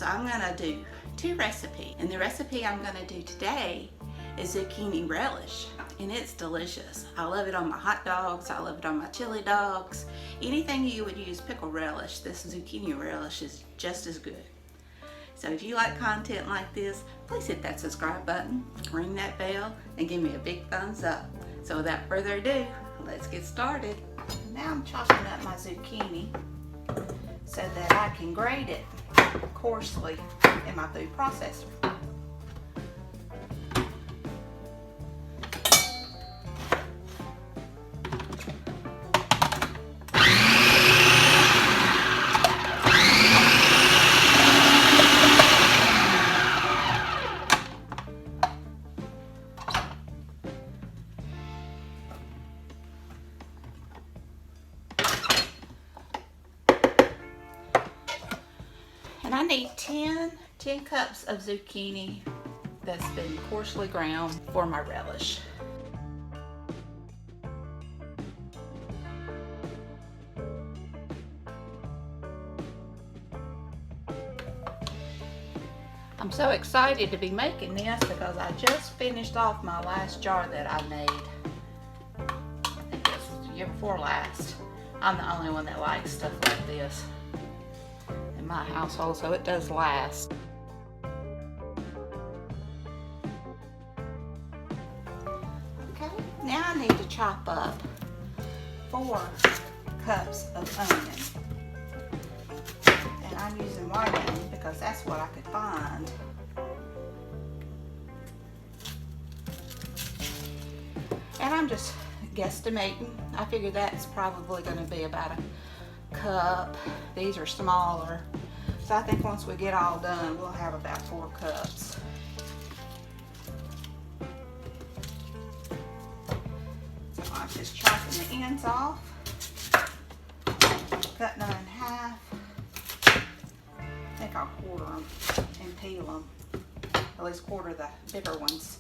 I'm gonna do 2 recipes, and the recipe I'm gonna do today is zucchini relish, and it's delicious. I love it on my hot dogs, I love it on my chili dogs. Anything you would use pickle relish, this zucchini relish is just as good. So if you like content like this, please hit that subscribe button, ring that bell, and give me a big thumbs up. So without further ado, let's get started. Now I'm chopping up my zucchini so that I can grate it coarsely in my food processor. And I need 10 cups of zucchini that's been coarsely ground for my relish. I'm so excited to be making this because I just finished off my last jar that I made. I think this was the year before last. I'm the only one that likes stuff like this in my household, so it does last. Okay, now I need to chop up 4 cups of onion. And I'm using white onion because that's what I could find. And I'm just guesstimating. I figure that's probably going to be about a cup. These are smaller. So I think once we get all done, we'll have about 4 cups. So I'm just chopping the ends off, cutting them in half. I think I'll quarter them and peel them, at least quarter the bigger ones.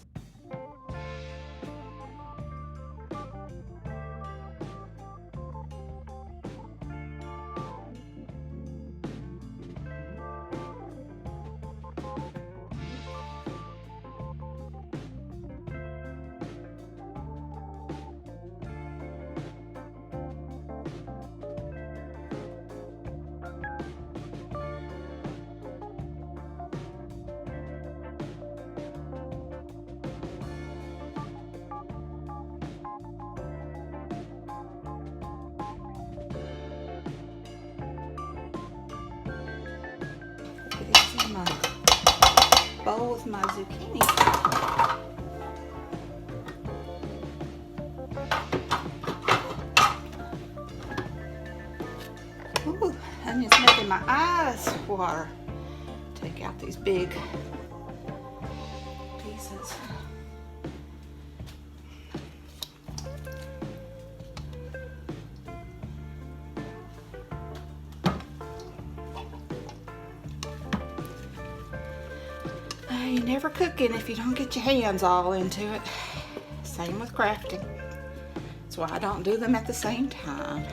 This is my bowl with my zucchini. Ooh, I'm just making my eyes water. Take out these big pieces. You're never cooking if you don't get your hands all into it. Same with crafting. That's why I don't do them at the same time.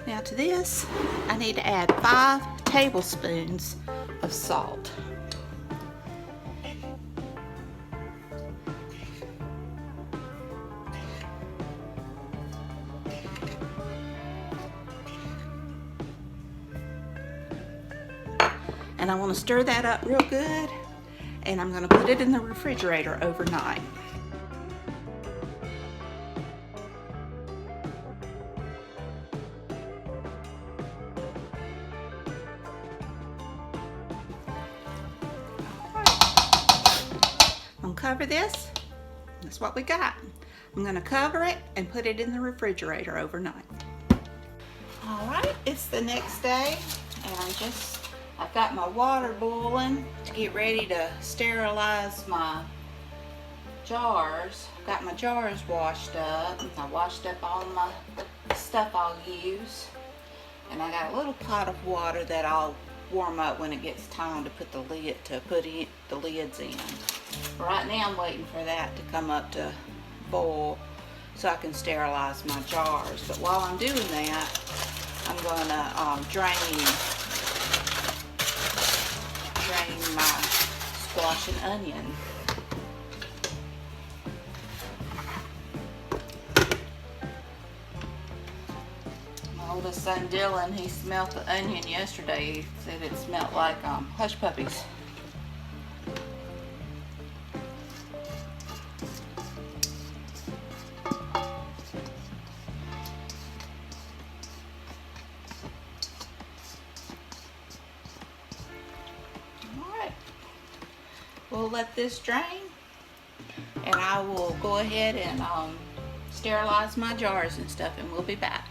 Now to this, I need to add 5 tablespoons of salt. And I want to stir that up real good. And I'm going to put it in the refrigerator overnight. I'm going to cover this. That's what we got. I'm going to cover it and put it in the refrigerator overnight. All right, it's the next day, and I've got my water boiling to get ready to sterilize my jars. I've got my jars washed up. I washed up all my stuff I'll use. And I got a little pot of water that I'll warm up when it gets time to put the lids in. Right now I'm waiting for that to come up to boil so I can sterilize my jars. But while I'm doing that, I'm going to drain drain my squash and onion. My oldest son Dylan, he smelled the onion yesterday. He said it smelled like hush puppies. We'll let this drain, and I will go ahead and sterilize my jars and stuff, and we'll be back.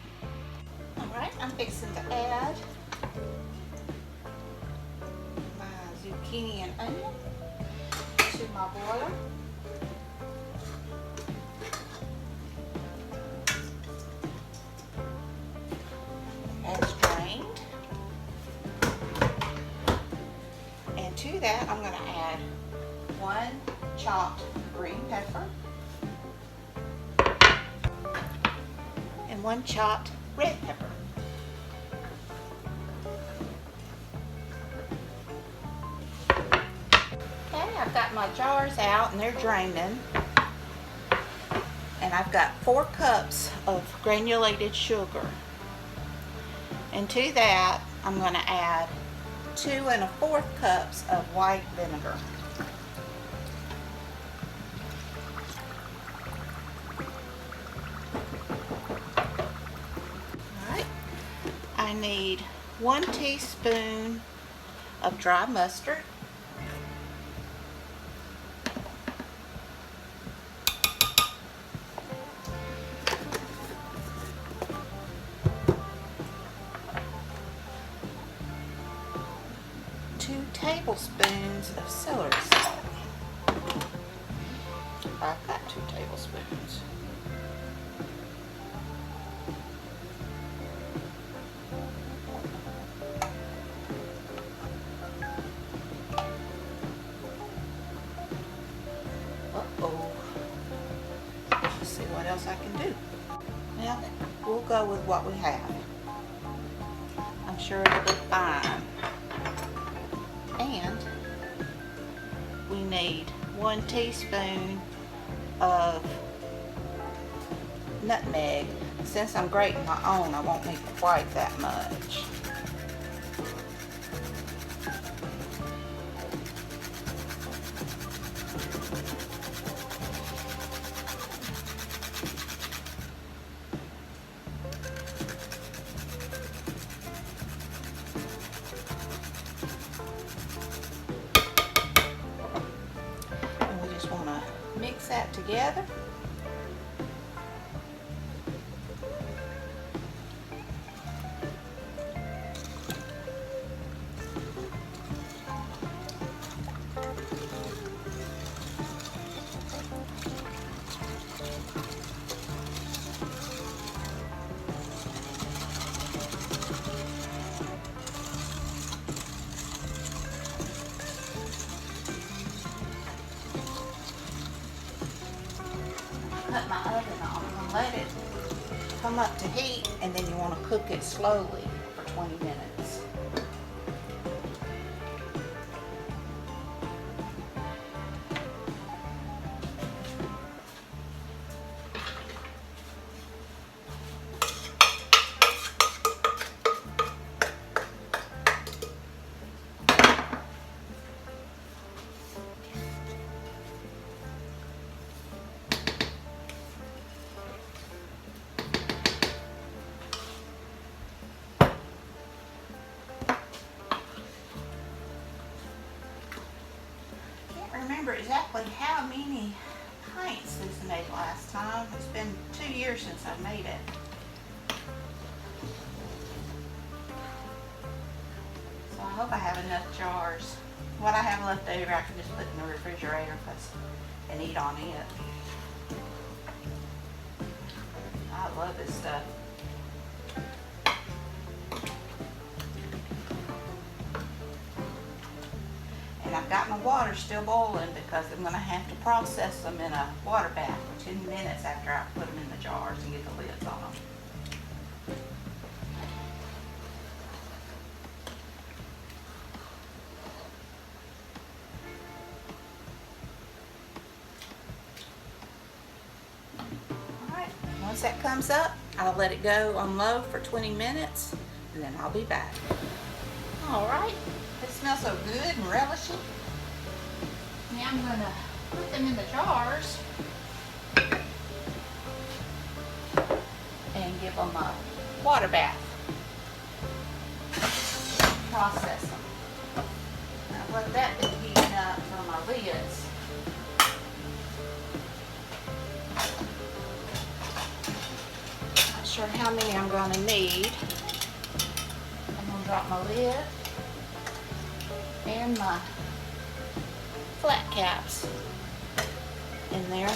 Alright, I'm fixing to add my zucchini and onion to my boiler. That's drained. And to that, I'm going to add 1 chopped green pepper and 1 chopped red pepper. Okay, I've got my jars out and they're draining. And I've got 4 cups of granulated sugar. And to that, I'm going to add 2 1/4 cups of white vinegar. I need 1 teaspoon of dry mustard, 2 tablespoons of celery salt. I've got 2 tablespoons. Let's see what else I can do. Now, we'll go with what we have. I'm sure it'll be fine. And we need 1 teaspoon of nutmeg. Since I'm grating my own, I won't need quite that much. Mix that together. Put my oven on and let it come up to heat, and then you want to cook it slowly for 20 minutes. Remember exactly how many pints this made last time. It's been 2 years since I made it. So I hope I have enough jars. What I have left over I can just put in the refrigerator and eat on it. I love this stuff. And I've got my water still boiling because I'm going to have to process them in a water bath for 10 minutes after I put them in the jars and get the lids on them. Once that comes up, I'll let it go on low for 20 minutes and then I'll be back. All right, it smells so good and relishy. Now I'm gonna put them in the jars and give them a water bath. Process them. Now let that be heating up for my lids. Not sure how many I'm going to need. I'm going to drop my lid and my flat caps in there.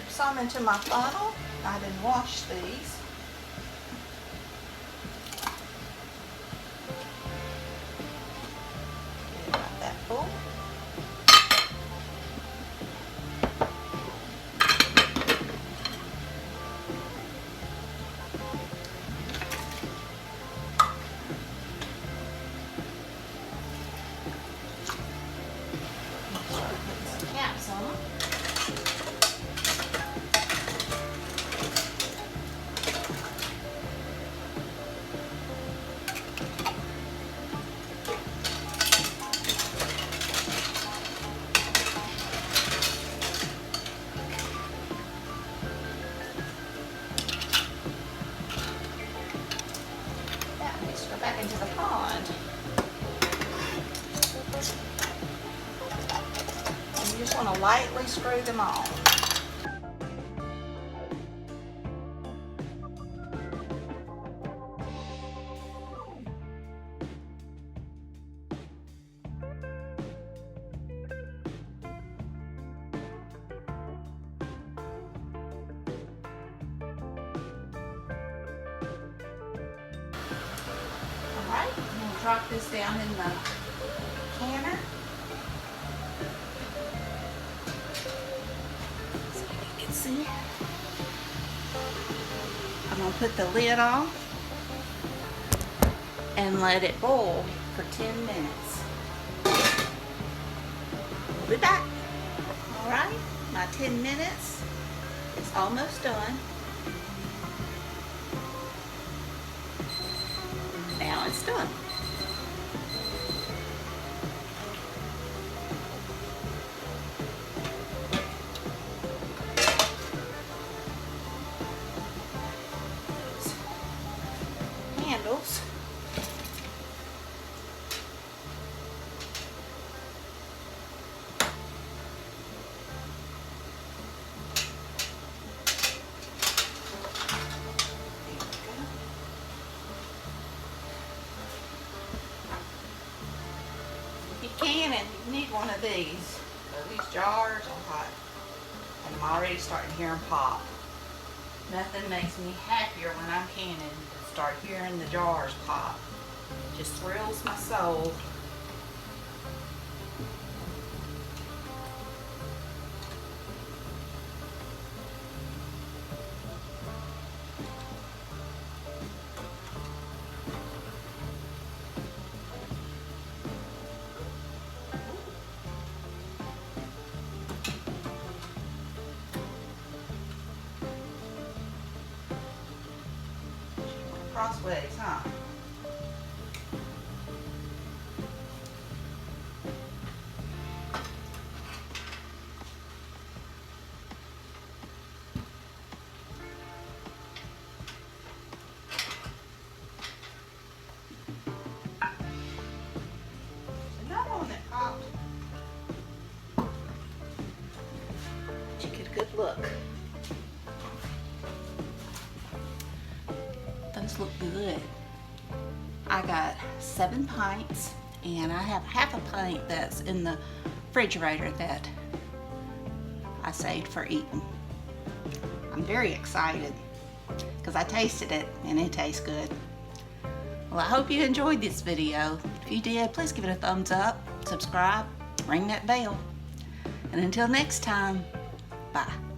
Some into my funnel. I didn't wash these. Get about that full. Start putting some caps on them. Go back into the pond. And you just want to lightly screw them on. Alright, I'm going to drop this down in the canner. So you can see. I'm going to put the lid on and let it boil for 10 minutes. We'll be back. Alright, my 10 minutes is almost done. Now it's done. Handles. And you need one of these. So these jars are hot. And I'm already starting to hear them pop. Nothing makes me happier when I'm canning than start hearing the jars pop. It just thrills my soul. Crossways, huh? Another one that popped. Did you get a good look? Those look good. I got 7 pints and I have half a pint that's in the refrigerator that I saved for eating. I'm very excited because I tasted it and it tastes good. Well, I hope you enjoyed this video. If you did, please give it a thumbs up, subscribe, ring that bell. And until next time, bye.